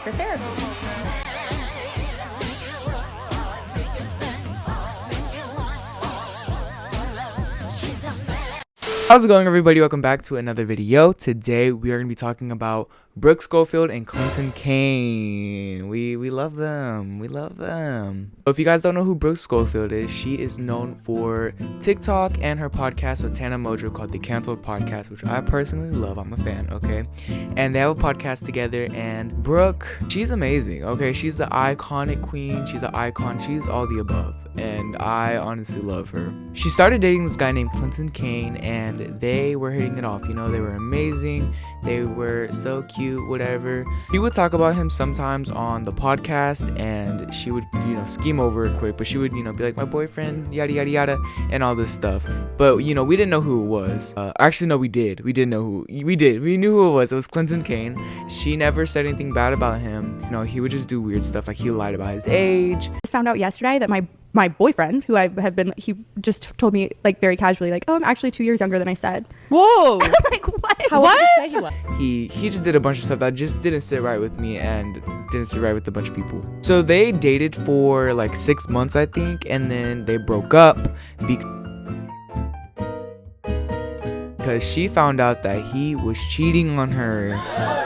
for therapy. How's it going, everybody? Welcome back to another video. Today we are going to be talking about Brooke Schofield and Clinton Kane. We love them. We love them. So if you guys don't know who Brooke Schofield is, she is known for TikTok and her podcast with Tana Mojo called The Cancelled Podcast, which I personally love. I'm a fan, okay? And they have a podcast together, and Brooke, she's amazing, okay? She's the iconic queen. She's an icon. She's all the above. And I honestly love her. She started dating this guy named Clinton Kane, and they were hitting it off. You know, they were amazing. They were so cute, whatever. She would talk about him sometimes on the podcast, and she would, skim over it quick. But she would, be like, my boyfriend, yada, yada, yada, and all this stuff. But, we didn't know who it was. Actually, no, we did. We didn't know who. We did. We knew who it was. It was Clinton Kane. She never said anything bad about him. He would just do weird stuff. Like, he lied about his age. I just found out yesterday that my boyfriend, who I have been, he just told me like very casually, like, oh, I'm actually 2 years younger than I said. Whoa. I'm like, what? What? He just did a bunch of stuff that just didn't sit right with me and didn't sit right with a bunch of people. So they dated for like 6 months, I think, and then they broke up because she found out that he was cheating on her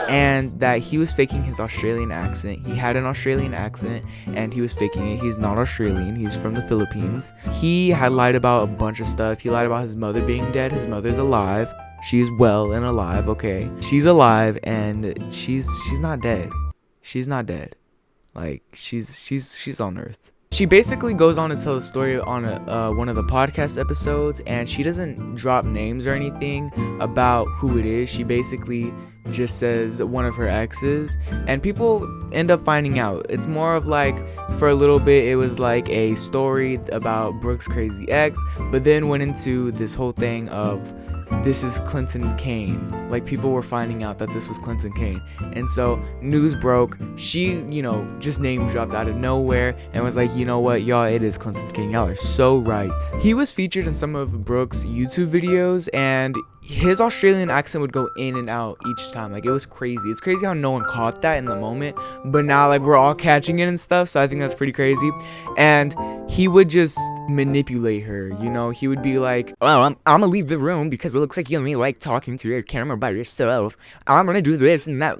and that he was faking his Australian accent. He had an Australian accent and he was faking it. He's not Australian. He's from the Philippines. He had lied about a bunch of stuff. He lied about his mother being dead. His mother's alive. She's well and alive, okay? She's alive and she's not dead. She's not dead. Like, she's on Earth. She basically goes on to tell the story on one of the podcast episodes, and she doesn't drop names or anything about who it is. She basically just says one of her exes, and people end up finding out. It's more of like, for a little bit, it was like a story about Brooke's crazy ex, but then went into this whole thing of, this is Clinton Kane. Like, people were finding out that this was Clinton Kane. And so news broke. She, just name dropped out of nowhere and was like, you know what, y'all, it is Clinton Kane. Y'all are so right. He was featured in some of Brooke's YouTube videos, and his Australian accent would go in and out each time. Like, it was crazy. It's crazy how no one caught that in the moment, but now, like, we're all catching it and stuff. So I think that's pretty crazy. And he would just manipulate her. He would be like, oh, I'm gonna leave the room because it looks like you only like talking to your camera by yourself. I'm gonna do this and that.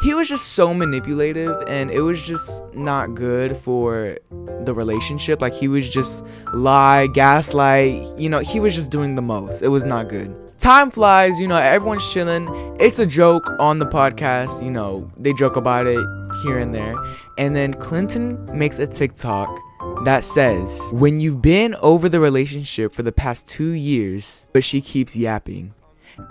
He was just so manipulative, and it was just not good for the relationship. Like, he was just lie, gaslight, he was just doing the most. It was not good. Time flies, everyone's chilling. It's a joke on the podcast, they joke about it here and there. And then Clinton makes a TikTok that says, when you've been over the relationship for the past 2 years, but she keeps yapping.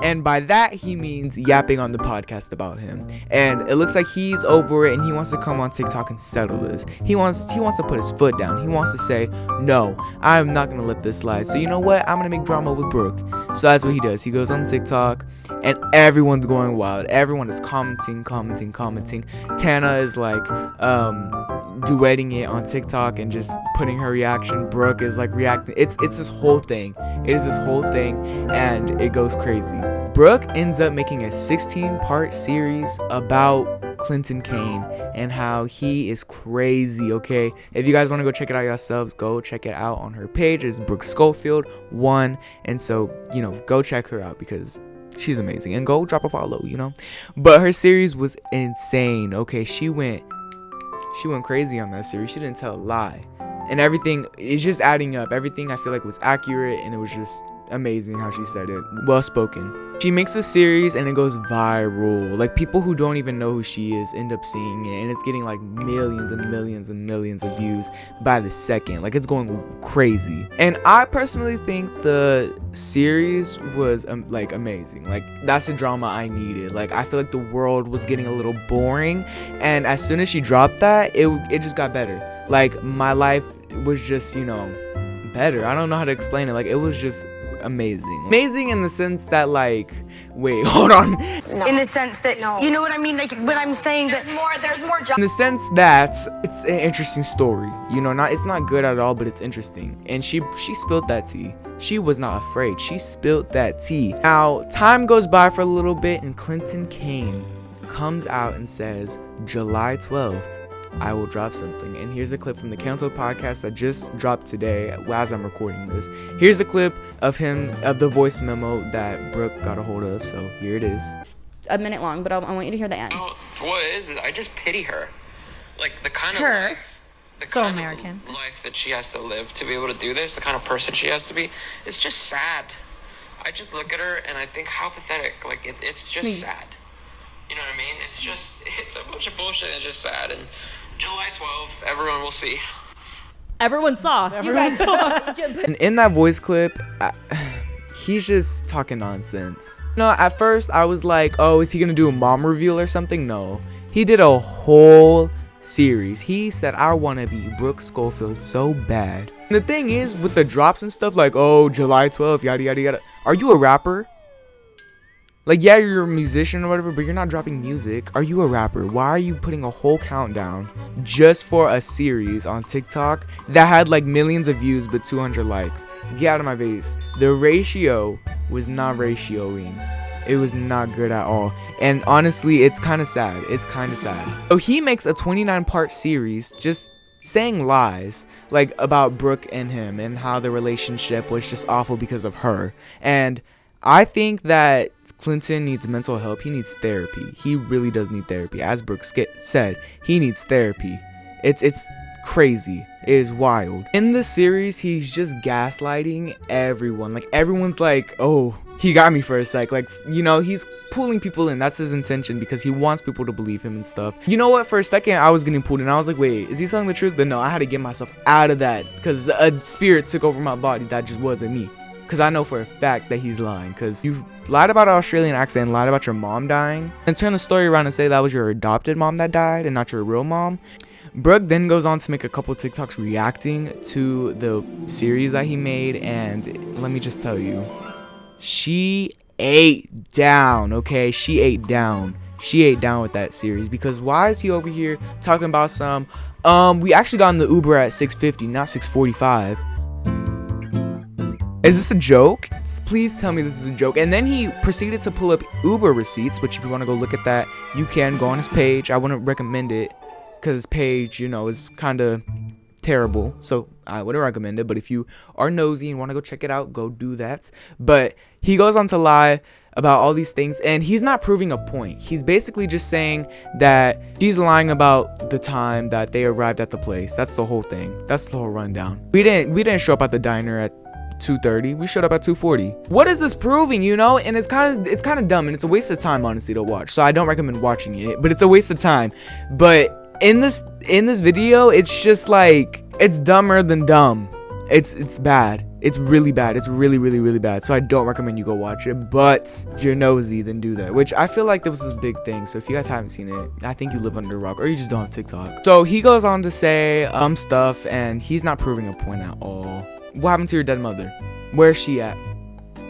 And by that, he means yapping on the podcast about him. And it looks like he's over it and he wants to come on TikTok and settle this. He wants to put his foot down. He wants to say, no, I'm not going to let this slide. So you know what? I'm going to make drama with Brooke. So that's what he does. He goes on TikTok and everyone's going wild. Everyone is commenting. Tana is like duetting it on TikTok and just putting her reaction. Brooke is like reacting. It's this whole thing. It is this whole thing, and it goes crazy. Brooke ends up making a 16-part series about Clinton Kane and how he is crazy, okay? If you guys want to go check it out yourselves, go check it out on her page. It's Brooke Schofield 1, and so, go check her out because she's amazing. And go drop a follow, But her series was insane, okay? She went crazy on that series. She didn't tell a lie. And everything is just adding up. Everything I feel like was accurate, and it was just amazing how she said it. Well spoken. She makes a series and it goes viral. Like, people who don't even know who she is end up seeing it, and it's getting like millions and millions and millions of views by the second. Like, it's going crazy. And I personally think the series was like amazing. Like, that's the drama I needed. Like, I feel like the world was getting a little boring, and as soon as she dropped that, it just got better. Like, my life was just, better. I don't know how to explain it. Like, it was just amazing in the sense that, like, wait, hold on. No. In the sense that, no. You know what I mean? Like, when I'm saying there's more in the sense that it's an interesting story, it's not good at all, but it's interesting. And she spilled that tea. She was not afraid. She spilled that tea. Now, time goes by for a little bit, and Clinton Kane comes out and says, July 12th, I will drop something. And here's a clip from the Cancel podcast that just dropped today as I'm recording this. Here's a clip of the voice memo that Brooke got a hold of. So here it is. It's a minute long, but I want you to hear the end. Oh, what it is I just pity her. Like the kind of Her? life, the So kind American. of life that she has to live to be able to do this, the kind of person she has to be. It's just sad. I just look at her and I think how pathetic. Like it's just sad. You know what I mean? It's a bunch of bullshit and it's just sad. And July 12th, everyone will see. Everyone saw. And in that voice clip, he's just talking nonsense. At first I was like, oh, is he gonna do a mom reveal or something? No, he did a whole series. He said, I want to be Brooke Schofield so bad. And the thing is, with the drops and stuff, like, oh, July 12th, yada yada yada, are you a rapper? Like, yeah, you're a musician or whatever, but you're not dropping music. Are you a rapper? Why are you putting a whole countdown just for a series on TikTok that had like millions of views but 200 likes? Get out of my face. The ratio was not ratioing. It was not good at all. And honestly, it's kind of sad. So he makes a 29-part series just saying lies, like about Brooke and him and how the relationship was just awful because of her. And I think that Clinton needs mental help. He needs therapy. He really does need therapy. As Brooke said, he needs therapy. It's crazy. It is wild. In the series, he's just gaslighting everyone. Like, everyone's like, oh, he got me for a sec. Like, he's pulling people in. That's his intention because he wants people to believe him and stuff. You know what? For a second, I was getting pulled in. I was like, wait, is he telling the truth? But no, I had to get myself out of that because a spirit took over my body that just wasn't me. Because I know for a fact that he's lying. Because you've lied about an Australian accent and lied about your mom dying. And turn the story around and say that was your adopted mom that died and not your real mom. Brooke then goes on to make a couple TikToks reacting to the series that he made. And let me just tell you, she ate down, okay? She ate down with that series. Because why is he over here talking about some, we actually got in the Uber at 6:50, not 6:45. Is this a joke? Please tell me this is a joke. And then he proceeded to pull up Uber receipts, which if you want to go look at that, you can go on his page. I wouldn't recommend it because his page, is kind of terrible. So I wouldn't recommend it. But if you are nosy and want to go check it out, go do that. But he goes on to lie about all these things and he's not proving a point. He's basically just saying that she's lying about the time that they arrived at the place. That's the whole thing. That's the whole rundown. We didn't show up at the diner at 2:30. We showed up at 2:40. What is this proving, And it's kind of dumb and it's a waste of time, honestly, to watch. So I don't recommend watching it, but it's a waste of time. But in this video, it's just like, it's dumber than dumb. It's bad. It's really bad. It's really, really, really bad. So I don't recommend you go watch it. But if you're nosy, then do that. Which I feel like this was a big thing. So if you guys haven't seen it, I think you live under a rock or you just don't have TikTok. So he goes on to say stuff and he's not proving a point at all. What happened to your dead mother? Where's she at?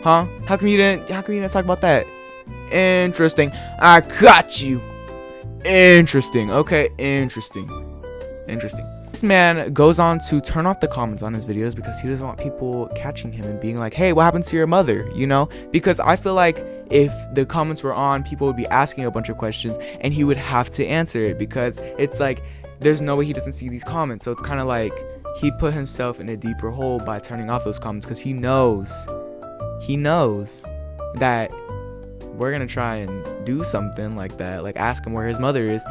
Huh? How come you didn't talk about that? Interesting. I got you. Interesting. Okay, interesting. This man goes on to turn off the comments on his videos because he doesn't want people catching him and being like, hey, what happened to your mother? Because I feel like if the comments were on, people would be asking a bunch of questions and he would have to answer it because it's like, there's no way he doesn't see these comments. So it's kind of like he put himself in a deeper hole by turning off those comments because he knows that we're gonna try and do something like that, like ask him where his mother is.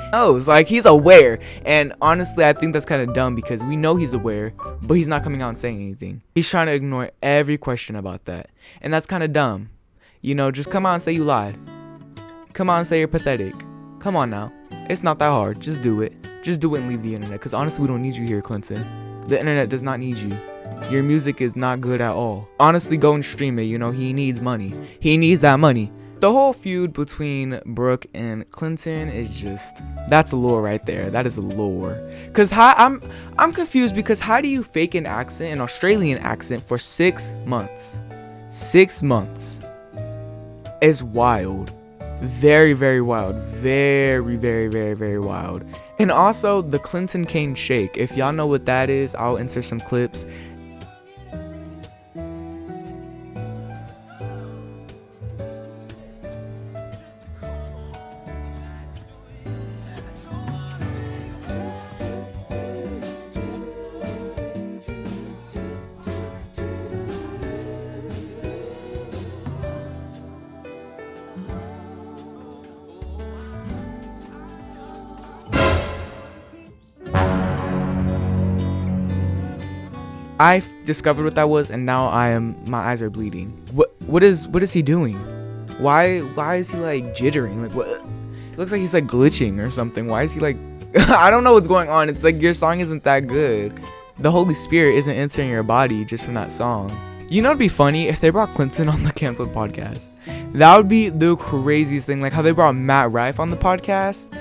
He's aware. And honestly, I think that's kind of dumb because we know he's aware, but he's not coming out and saying anything. He's trying to ignore every question about that, and that's kind of dumb. Just come out and say you lied. Come out and say you're pathetic. Come on now, it's not that hard. Just do it and leave the internet, because honestly, we don't need you here, Clinton. The internet does not need you. Your music is not good at all. Honestly, go and stream it. He needs money. He needs that money. The whole feud between Brooke and Clinton is just, that's a lore right there. That is a lore. Cause I'm confused because how do you fake an accent, an Australian accent, for 6 months? 6 months. It's wild. Very, very wild. Very, very, very, very wild. And also the Clinton Kane shake. If y'all know what that is, I'll insert some clips. I discovered what that was, and now my eyes are bleeding. What is he doing? Why is he like jittering? Like, what? It looks like he's like glitching or something. Why is he like I don't know what's going on. It's like your song isn't that good. The Holy Spirit isn't entering your body just from that song. You know, it'd be funny if they brought Clinton on the Canceled podcast. That would be the craziest thing. Like how they brought Matt Rife on the podcast.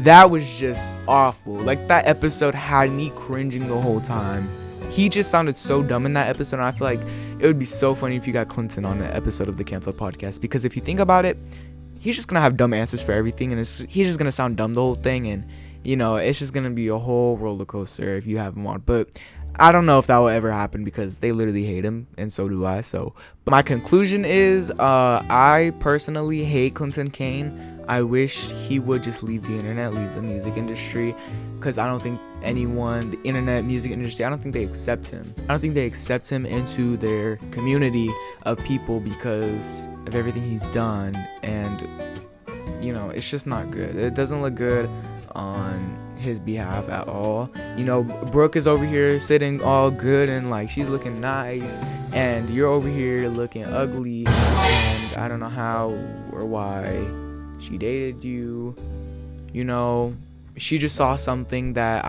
That was just awful. Like that episode had me cringing the whole time. He just sounded so dumb in that episode, and I feel like it would be so funny if you got Clinton on an episode of the Canceled podcast, because if you think about it, he's just gonna have dumb answers for everything, and he's just gonna sound dumb the whole thing, and you know, it's just gonna be a whole roller coaster if you have him on. But I don't know if that will ever happen, because they literally hate him, and so do I. So my conclusion is I personally hate Clinton Kane. I wish he would just leave the internet, leave the music industry, because I don't think anyone, the internet music industry, I don't think they accept him. I don't think they accept him into their community of people because of everything he's done, and you know, it's just not good. It doesn't look good on his behalf at all. You know, Brooke is over here sitting all good and like she's looking nice, and you're over here looking ugly, and I don't know how or why she dated you. You know, she just saw something that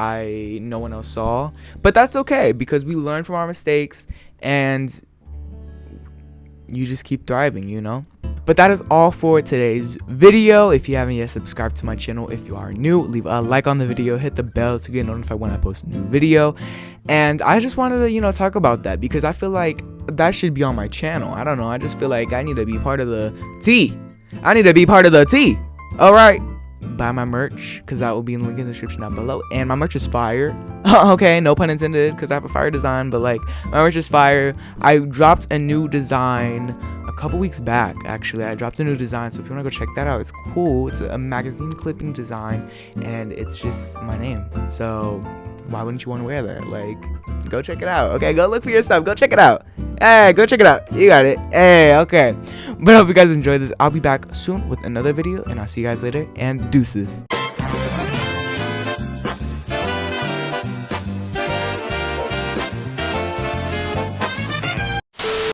no one else saw, but that's okay, because we learn from our mistakes and you just keep thriving, you know. But that is all for today's video. If you haven't yet subscribed to my channel, if you are new, leave a like on the video, hit the bell to get notified when I post a new video. And I just wanted to, you know, talk about that, because I feel like that should be on my channel. I don't know, I just feel like I need to be part of the tea. I need to be part of the tea. All right, buy my merch, because that will be in the link in the description down below. And my merch is fire. Okay, no pun intended, because I have a fire design, but like my merch is fire. I dropped a new design a couple weeks back. Actually, I dropped a new design, so if you want to go check that out, it's cool. It's a magazine clipping design, and it's just my name. So why wouldn't you want to wear that? Like, go check it out. Okay, go look for yourself. Go check it out. Hey, go check it out. You got it. Hey, okay. But I hope you guys enjoyed this. I'll be back soon with another video, and I'll see you guys later, and deuces.